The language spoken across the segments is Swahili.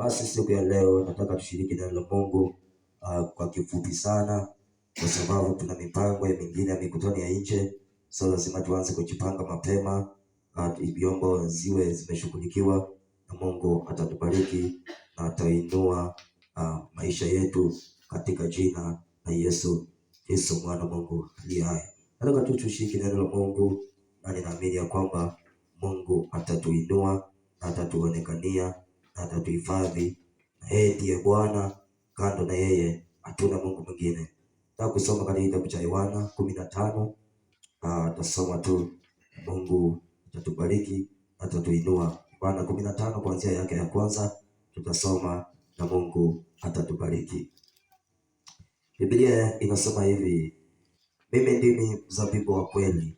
Basi siku ya leo nataka tushiriki neno la Mungu kwa kifupi sana, kwa sababu tuna mipango mingine ya mikutano ya nje, so lazima tuanze kujipanga mapema, vyombo ziwe zimeshughulikiwa, na Mungu atatubariki na atainua maisha yetu katika jina la Yesu mwana Mungu aliye hai. Nataka tu tushiriki neno la Mungu, na ninaamini ya kwamba Mungu atatuinua na atatuonekania na atatuhifadhi, na yeye ndiye Bwana, kando na yeye hatuna Mungu mwingine. Nataka kusoma katika kitabu cha Yohana 15. Tasoma tu, Mungu atatubariki, atatuinua. Yohana 15 kuanzia yake ya kwanza tutasoma na Mungu atatubariki. Biblia inasema hivi: mimi ndimi mzabibu wa kweli,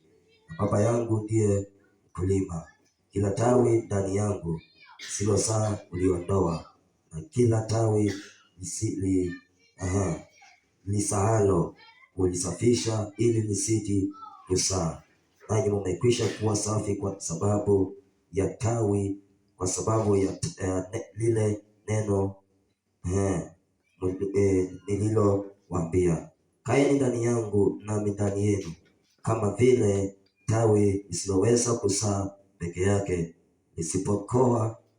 na Baba yangu ndiye mkulima. Kila tawi ndani yangu lisilozaa uliondoa, na kila tawi lisahalo ulisafisha, ili lisije kuzaa. Nanyi mmekwisha kuwa safi kwa sababu ya tawi, kwa sababu ya lile neno nililowaambia. Kaeni ndani yangu nami ndani yenu. Kama vile tawi lisiloweza kuzaa peke yake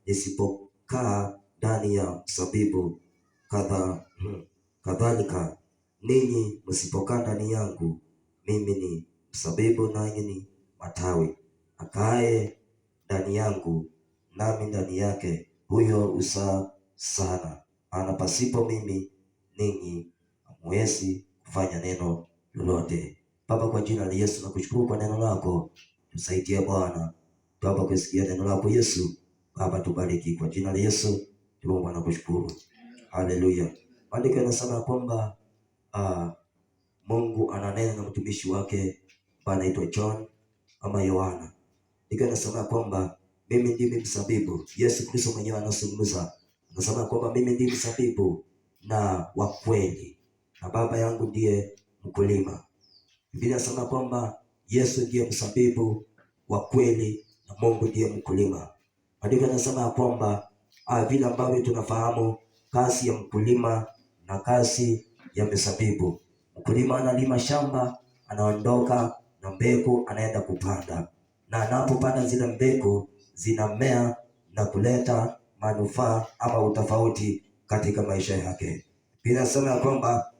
lisipokaa ndani ya mzabibu, kadhalika ninyi msipokaa ndani yangu. Mimi ni mzabibu, nanyi ni matawi. Akaaye ndani yangu nami ndani yake, huyo huzaa sana, maana pasipo mimi ninyi hamwezi kufanya neno lolote. Baba, kwa jina la Yesu nakushukuru kwa neno lako. Tusaidie Bwana, Baba, kusikia neno lako Yesu. Baba, tubariki kwa jina la Yesu. Mungu nakushukuru. Haleluya. Maandiko yanasema kwamba Mungu ananena na mtumishi wake anaitwa John ama Yohana. Maandiko yanasema kwamba mimi ndimi mzabibu. Yesu Kristo mwenyewe anazungumza. Anasema kwamba mimi ndimi mzabibu na wa kweli, na Baba yangu ndiye mkulima. Biblia inasema kwamba Yesu ndiye mzabibu wa kweli na Mungu ndiye mkulima. Maandiko yanasema kwamba vile ambavyo tunafahamu kazi ya mkulima na kazi ya mzabibu. Mkulima analima shamba, anaondoka na mbegu, anaenda kupanda, na anapopanda zile mbegu zinamea na kuleta manufaa ama utofauti katika maisha yake. Biblia inasema kwamba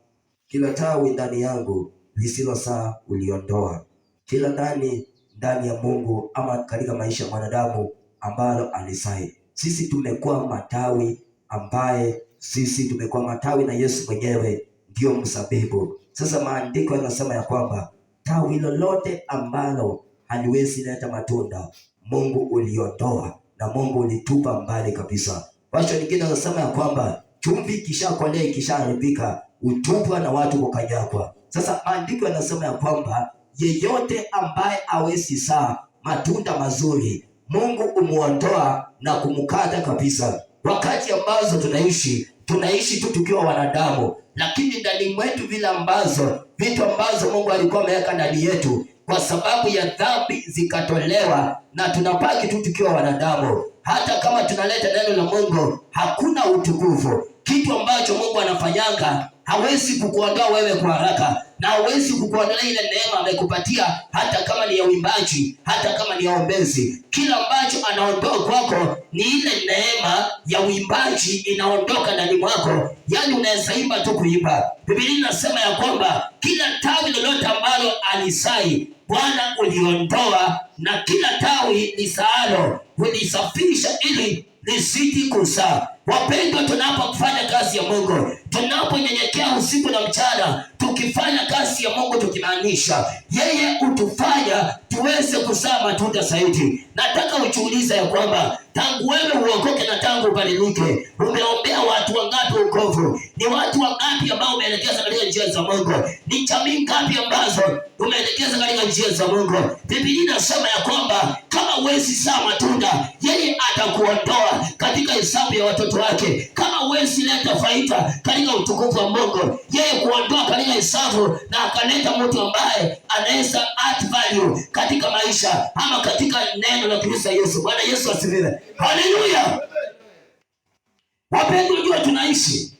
kila tawi ndani yangu lisilozaa uliondoa. Kila ndani ya Mungu ama katika maisha ya mwanadamu ambalo alisai. Sisi tumekuwa matawi, ambaye sisi tumekuwa matawi na Yesu mwenyewe ndio mzabibu. Sasa maandiko yanasema ya kwamba tawi lolote ambalo haliwezi leta matunda, Mungu uliondoa na Mungu ulitupa mbali kabisa. Washo nyingine wanasema ya kwamba chumvi kishakolea, kishaharibika, utupwa na watu kukanyagwa. Sasa maandiko yanasema ya kwamba yeyote ambaye hawezi zaa matunda mazuri, Mungu umuondoa na kumkata kabisa. Wakati ambazo tunaishi tu tukiwa wanadamu, lakini ndani mwetu vitu ambazo Mungu alikuwa ameweka ndani yetu, kwa sababu ya dhambi zikatolewa, na tunabaki tu tukiwa wanadamu. Hata kama tunaleta neno la Mungu, hakuna utukufu. Kitu ambacho Mungu anafanyanga, hawezi kukuondoa wewe kwa haraka, na hawezi kukuondoa ile neema amekupatia, hata kama ni ya uimbaji, hata kama ni ya ombezi. Kila ambacho anaondoa kwako ni ile neema ya uimbaji inaondoka ndani mwako. Yaani unaweza imba tu kuimba. Biblia inasema ya kwamba kila tawi lolote ambalo alisai, Bwana uliondoa, na kila tawi lisaalo ulisafisha ili lisije kuzaa. Wapendwa, tunapofanya kazi ya Mungu, tunaponyenyekea usiku na mchana, tukifanya kazi ya Mungu tukimaanisha, yeye utufanya tuweze kuzaa matunda zaidi. Nataka ujiulize ya kwamba tangu wewe uokoke na tangu ubadilike, umeombea watu wangapi wokovu? Ni watu wangapi ambao umeelekeza katika njia za Mungu? Ni jamii ngapi ambazo umeelekeza katika njia za Mungu? Biblia inasema ya kwamba kama huwezi zaa matunda, yeye atakuondoa katika hesabu ya watoto wake. Kama huwezi leta faida katika utukufu wa Mungu, yeye kuondoa katika hesabu, na akaleta mtu ambaye anaweza add value katika maisha ama katika neno la Kristo Yesu. Bwana Yesu asifiwe. Haleluya. Wapendwa, ndio tunaishi,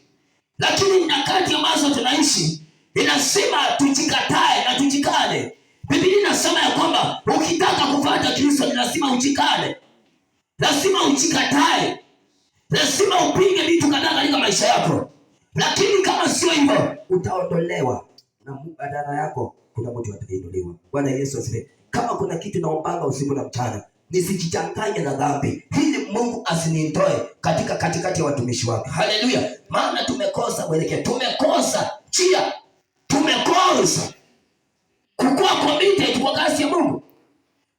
lakini nyakati ambazo tunaishi inasema tujikatae na tujikane. Biblia inasema ya kwamba ukitaka kufuata Kristo ni lazima ujikane, lazima ujikatae, lazima upinge vitu kadhaa katika maisha yako. Lakini kama sio hivyo, utaondolewa na badala yako kuna mtu atakayeinuliwa. Bwana Yesu asifiwe. Kama kuna kitu naombanga usiku na mchana, nisijichanganye na dhambi, ili Mungu asinitoe katikati ya watumishi wake. Haleluya! Maana tumekosa mwelekeo, tumekosa njia, tumekosa kukuwa committed kwa kazi ya Mungu,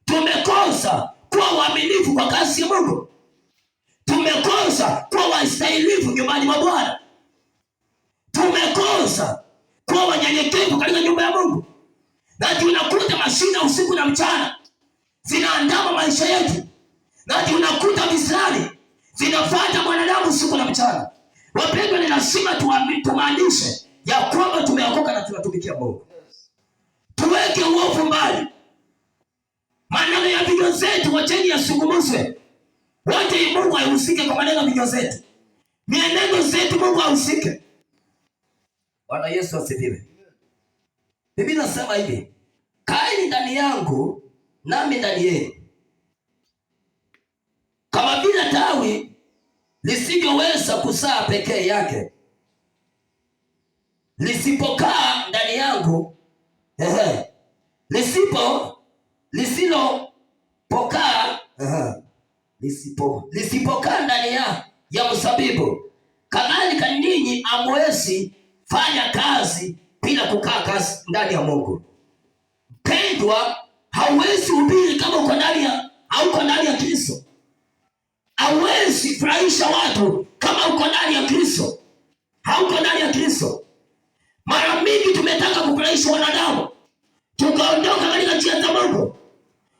tumekosa kuwa waaminifu kwa kazi ya Mungu, tumekosa kuwa wastahilifu nyumbani mwa Bwana, tumekosa kuwa wanyenyekevu katika nyumba ya Mungu. Na tunakuta mashina usiku na mchana zinaandama maisha yetu, na tunakuta visirani zinafuata mwanadamu usiku na mchana. Wapendwa, ni lazima tumaanishe ya kwamba tumeokoka na tunatumikia Mungu. Tuweke uovu mbali. Maneno ya vinywa zetu wacheni yasungumuzwe. Wote Mungu ahusike kwa maneno ya vinywa zetu. Mienendo zetu Mungu ahusike. Bwana Yesu asifiwe. Biblia inasema hivi, kaeni ndani yangu nami ndani yenu. Kama vile tawi lisivyoweza kuzaa pekee yake lisipokaa ndani yangu, lisipokaa ndani ya mzabibu, kadhalika ninyi hamwezi fanya kazi bila kukaa kazi ndani ya Mungu. Pendwa, hauwezi hubiri kama hauko ndani ya Kristo. Hauwezi furahisha watu kama uko ndani ya Kristo. Hauko ndani ya Kristo. Mara mingi tumetaka kufurahisha wanadamu, tukaondoka katika njia za Mungu.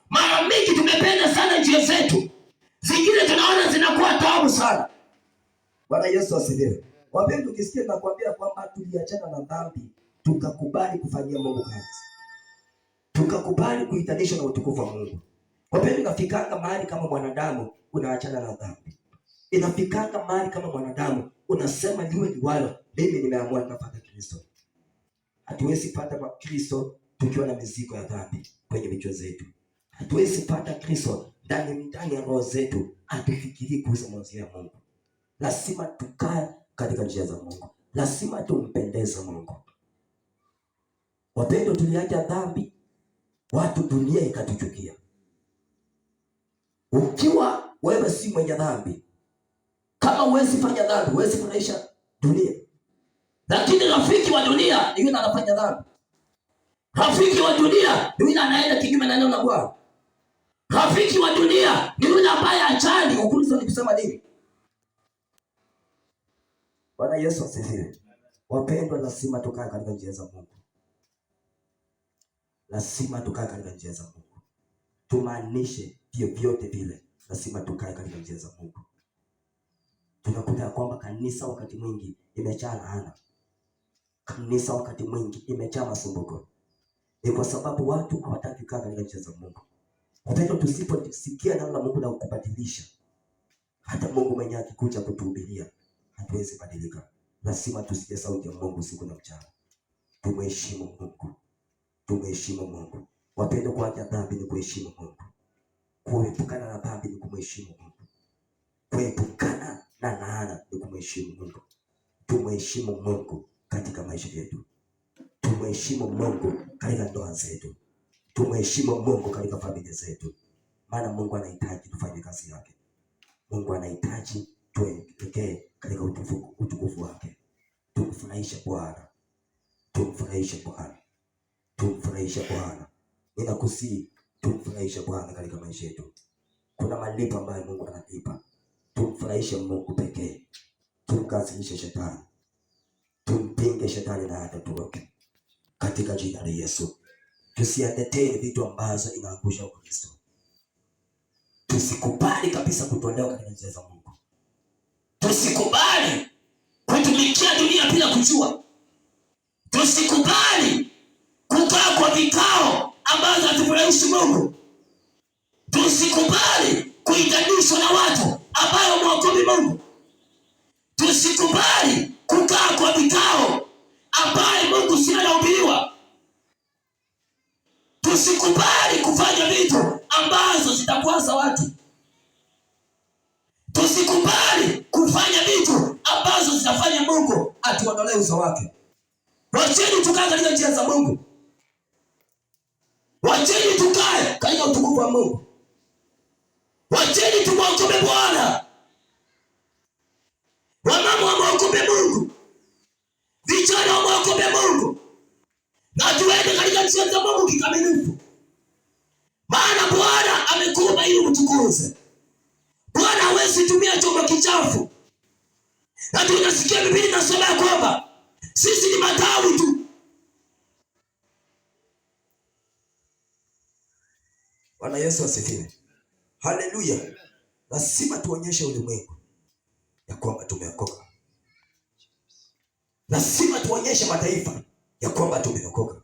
Mara mingi tumependa sana njia zetu, zingine tunaona zinakuwa tabu sana. Bwana Yesu asifiwe. Wapendwa, ukisikia nakwambia kwamba tuliachana na dhambi, tukakubali kufanyia Mungu kazi, tukakubali kuhitanishwa na utukufu wa Mungu. Wapendwa, inafikanga mahali kama mwanadamu unaachana na dhambi. Inafikanga mahali kama mwanadamu unasema liwe liwalo, mimi nimeamua nitafuata Kristo. Hatuwezi pata kwa Kristo tukiwa na mizigo ya dhambi kwenye vichwa zetu. Hatuwezi pata Kristo ndani ya roho zetu atufikirie kuhusu mawazo ya Mungu. Lazima tukae katika njia za Mungu. Lazima tumpendeze Mungu. Wapendwa, tuliacha dhambi, watu dunia ikatuchukia. Ukiwa wewe si mwenye dhambi, kama huwezi fanya dhambi, huwezi furahisha dunia. Lakini rafiki wa dunia ni yule anafanya dhambi. Rafiki wa dunia ni yule anaenda kinyume na neno la Bwana. Rafiki wa dunia ni yule ambaye ajali Ukristo ni kusema nini. Bwana Yesu asifiwe. Wapendwa, lazima tukae katika njia za Mungu. Lazima tukae katika njia za Mungu. Tumaanishe vyote vile, lazima tukae katika njia za Mungu. Tunakuta kwamba kanisa wakati mwingi imejaa laana. Kanisa wakati mwingi imejaa masumbuko. Ni kwa sababu watu hawataki kukaa katika njia za Mungu. Wapendwa, tusiposikia neno la Mungu na kubadilisha, hata Mungu mwenyewe akikuja kutuhubiria, hatuwezi badilika. Lazima tusikie sauti ya Mungu siku na mchana. Tumheshimu Mungu. Tumheshimu Mungu. Wapendwa, kuacha dhambi ni kuheshimu Mungu. Kuepukana na dhambi ni kumheshimu Mungu. Kuepukana na laana ni kumheshimu Mungu. Tumheshimu Mungu katika maisha yetu. Tumheshimu Mungu katika ndoa zetu. Tumheshimu Mungu katika familia zetu. Maana Mungu anahitaji tufanye kazi yake. Mungu anahitaji tuelekee katika utukufu wake. Tumfurahishe Bwana. Tumfurahishe Bwana. Tumfurahishe Bwana. Ninakusihi tumfurahishe Bwana katika maisha yetu. Kuna malipo ambayo Mungu analipa. Tumfurahishe Mungu pekee. Tumkasirishe shetani. Tumpinge shetani na atatuoke. Katika jina la Yesu. Tusiendelee vitu ambazo inaangusha Ukristo. Tusikubali kabisa kutolewa katika njia za Mungu. Tusikubali kutumikia dunia bila kujua. Tusikubali kukaa kwa vikao ambazo hatufurahishi Mungu. Tusikubali kuitanishwa na watu ambao mwakomi Mungu. atuondolee uso wake. Wacheni tukae katika njia za Mungu. Wacheni tukae katika utukufu wa Mungu. Wacheni tumwogope Bwana. Wamama wamwogope Mungu. Vijana wamwogope Mungu. Na tuende katika njia za Mungu kikamilifu. Maana Bwana amekuumba ili umtukuze. Bwana hawezi tumia chombo kichafu. Na tunasikia Biblia inasema kwamba sisi ni matawi tu. Bwana Yesu asifiwe. Haleluya. Lazima tuonyeshe ulimwengu ya kwamba tumeokoka. Lazima tuonyeshe mataifa ya kwamba tumeokoka.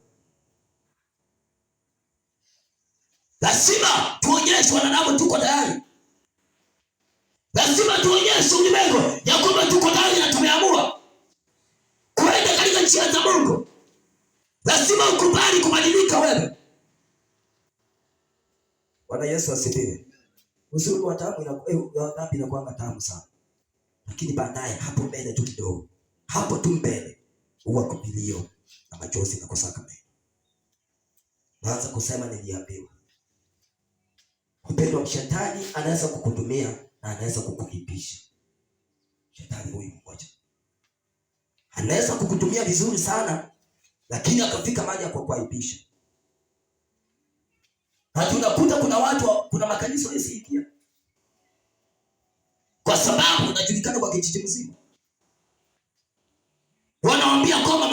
Lazima tuonyeshe wanadamu tuko tayari. Lazima tuonyeshe ulimwengu ya kwamba tuko tayari na tumeamua kwenda katika njia za Mungu. Lazima ukubali kubadilika wewe. Bwana Yesu asifiwe. Uzuri wa dhambi inakuwa tamu sana. Lakini baadaye hapo mbele tu kidogo. Hapo tu mbele huwa kupilio na machozi na kusaka meno. Naanza kusema niliambiwa. Upendo wa shetani anaweza kukutumia na anaweza kukulipisha. Shetani huyu mmoja anaweza kukutumia vizuri sana, lakini akafika mahali ya kukuaibisha. Na tunakuta kuna watu, kuna makanisa yasikia. Kwa sababu unajulikana kwa kijiji mzima. Wanawaambia kwamba